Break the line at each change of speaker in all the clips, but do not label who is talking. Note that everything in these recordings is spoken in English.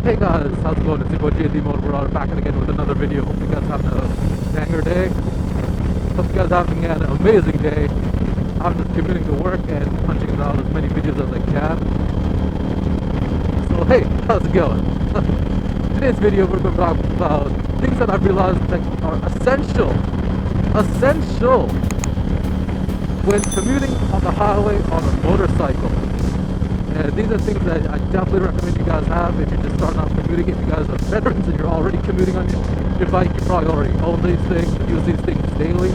Hey guys, how's it going? It's your boy JD Mode. We're back again with another video. Hope you guys having a banger day. Hope you guys having an amazing day. I'm just commuting to work and punching out as many videos as I can. So hey, how's it going? Today's video we're going to talk about things that I've realized that are essential when commuting on the highway on a motorcycle. And these are things that I definitely recommend you guys have if you're just starting out commuting. If you guys are veterans and you're already commuting on your bike, you probably already own these things, use these things daily.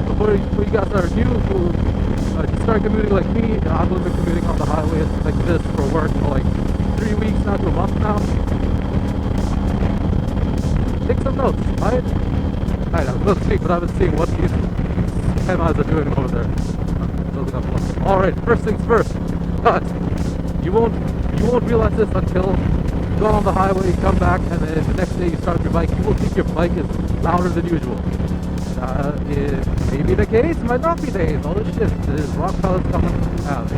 But for you guys that are new, who just start commuting like me, I've been commuting on the highway like this for work for like 3 weeks now to a month now. Take some notes, right? Alright, I'm going to speak, but I've been seeing what these semis are doing over there. Alright, first things first, guys, you won't realize this until you go on the highway, you come back, and then the next day you start your bike. You will think your bike is louder than usual. It may be the case, might not be the case. All this shit, there's rock pellets coming out.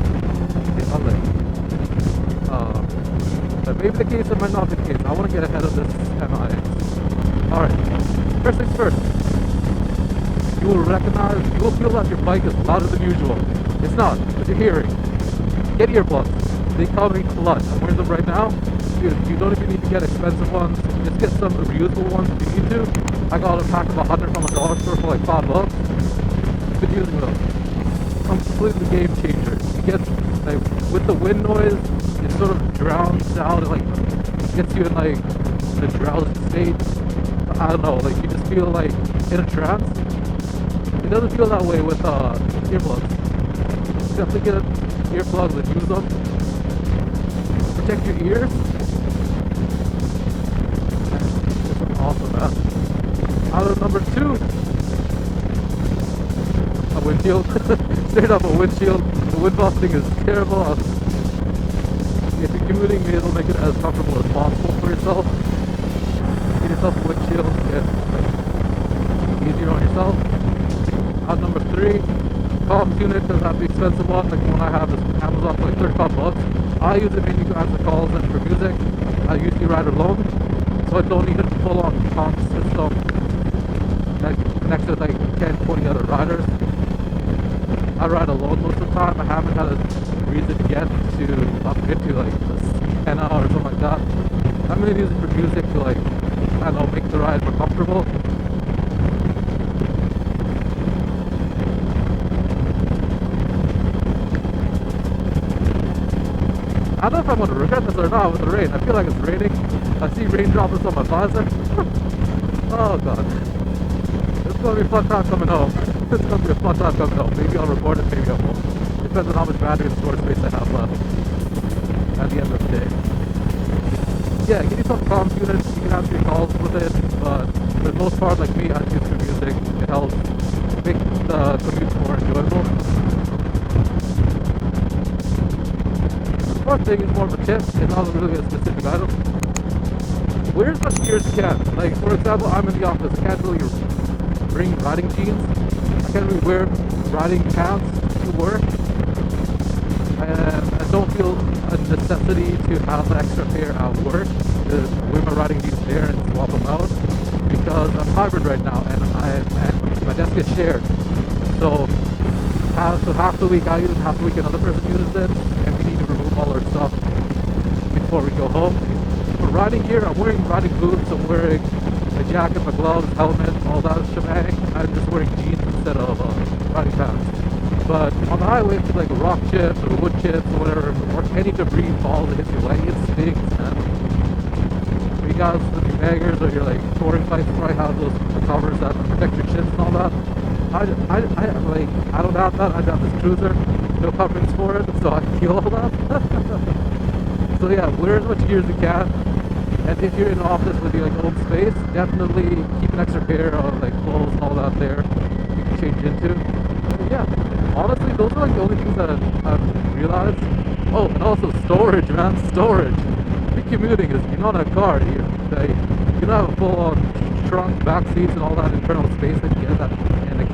That may be the case, it might not be the case. I want to get ahead of this MI. Alright, first things first. You will feel that your bike is louder than usual. It's not, but you're hearing. Get earplugs. They come in clutch. I'm wearing them right now. Dude, you don't even need to get expensive ones. Just get some reusable ones if you need to. I got a pack of 100 from a dollar store for like $5. I've been using them. Completely game changer. You get, like, with the wind noise, it sort of drowns out, like, gets you in, like, the drowsy state. I don't know, like, you just feel, like, in a trance. It doesn't feel that way with earplugs. Definitely get earplugs and use them. Protect your ears. That's awesome, man. Item number 2. A windshield. Straight up a windshield. The wind busting is terrible. If you're commuting, maybe it'll make it as comfortable as possible for yourself. Get yourself a windshield. Get easier on yourself. Item number 3. Comms unit doesn't have the expensive one, like the one I have is Amazon for like $35. I use it mainly to answer calls and for music. I usually ride alone, so I don't need a full-on comms system that connects with like 10, 20 other riders. I ride alone most of the time. I haven't had a reason yet to upgrade to like a 10 hour or something like that. I'm going to use it for music to like, I don't know, make the ride more comfortable. I don't know if I'm going to regret this or not with the rain. I feel like it's raining. I see raindrops on my visor. Oh god. It's going to be a fun time coming home. It's going to be a fun time coming home. Maybe I'll record it, maybe I won't. Depends on how much battery and storage space I have left at the end of the day. Yeah, get yourself a comms unit. You can answer your calls with it, but for the most part, like me, I use it for music. It helps make the commute more enjoyable. One thing is more of a tip, it's not really a specific item. Wear as much gear as you can. Like, for example, I'm in the office, I can't really bring riding jeans. I can't really wear riding pants to work. And I don't feel a necessity to have an extra pair at work to wear my riding jeans there and swap them out. Because I'm hybrid right now and my desk is shared. So half the week I use it, half the week another person uses it, and we need to remove all our stuff before we go home. For riding gear, I'm wearing riding boots, I'm wearing a jacket, my gloves, helmet, all that shebang. I'm just wearing jeans instead of riding pants. But on the highway, if it's like a rock chips or wood chips or whatever, or any debris falls that hits your leg, it stinks, man. For you guys, the baggers or your like touring bikes probably have those covers that protect your shins and all that. I don't have that. I have this cruiser, no coverings for it, so I feel all that. So yeah, wear as much gear as you can. And if you're in an office with your like own space, definitely keep an extra pair of like clothes and all that there you can change into. But yeah, honestly, those are like the only things that I've realized. Oh, and also storage, man, storage. Big commuting is you're not in a car. You don't have a full-on trunk, back seats, and all that internal space that you get in a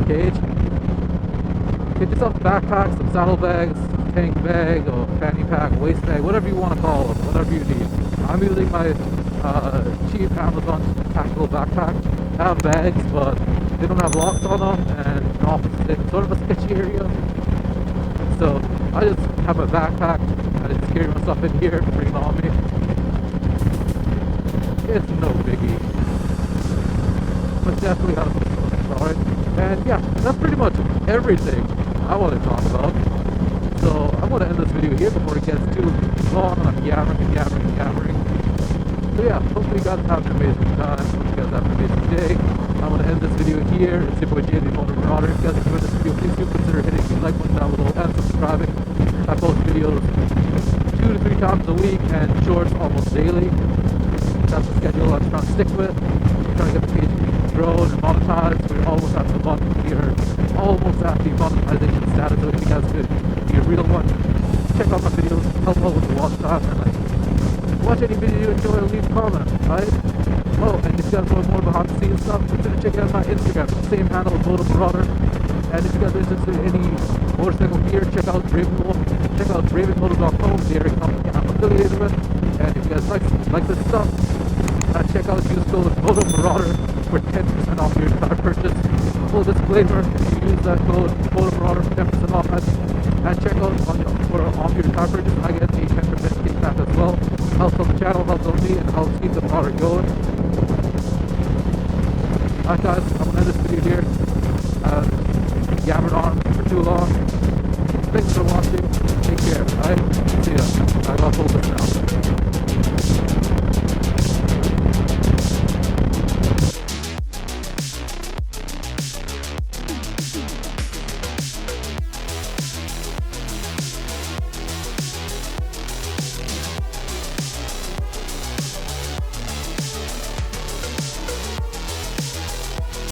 cage. Get yourself a backpack, some saddlebags, tank bag or fanny pack, waist bag, whatever you want to call them, whatever you need. I'm using my cheap Amazon tactical backpack. I have bags, but they don't have locks on them, and the office is in sort of a sketchy area. So I just have a backpack. I just carry my stuff in here, bring it on me. It's no biggie. But definitely have some stuff, alright? And yeah, that's pretty much everything I want to talk about. So I'm going to end this video here before it gets too long and I'm yammering. So yeah, hopefully you guys have an amazing time. Hope you guys have an amazing day. I'm going to end this video here. It's your boy JD Motor Marauder. If you guys enjoyed this video, please do consider hitting the like button down below and subscribing. I post videos 2 to 3 times a week and shorts almost daily. That's the schedule I'm trying to stick with. I'm trying to get the page grown and monetized. We're almost at the button here. Almost at the monetization status. So if you guys could be a real one, check out my videos, help out with the watch time, and like watch any video you enjoy and leave a comment, right? Oh, and if you guys want more behind the scenes stuff, consider checking out my Instagram, same handle, Motor Marauder. And if you guys are interested in any motorcycle gear, check out ravenmotor.com, the area company I'm affiliated with. And if you guys like this stuff, check out use code Motor Marauder for 10% off your entire purchase. Full disclaimer, if you use that code Motor Marauder for 10% off and check out off your entire purchase,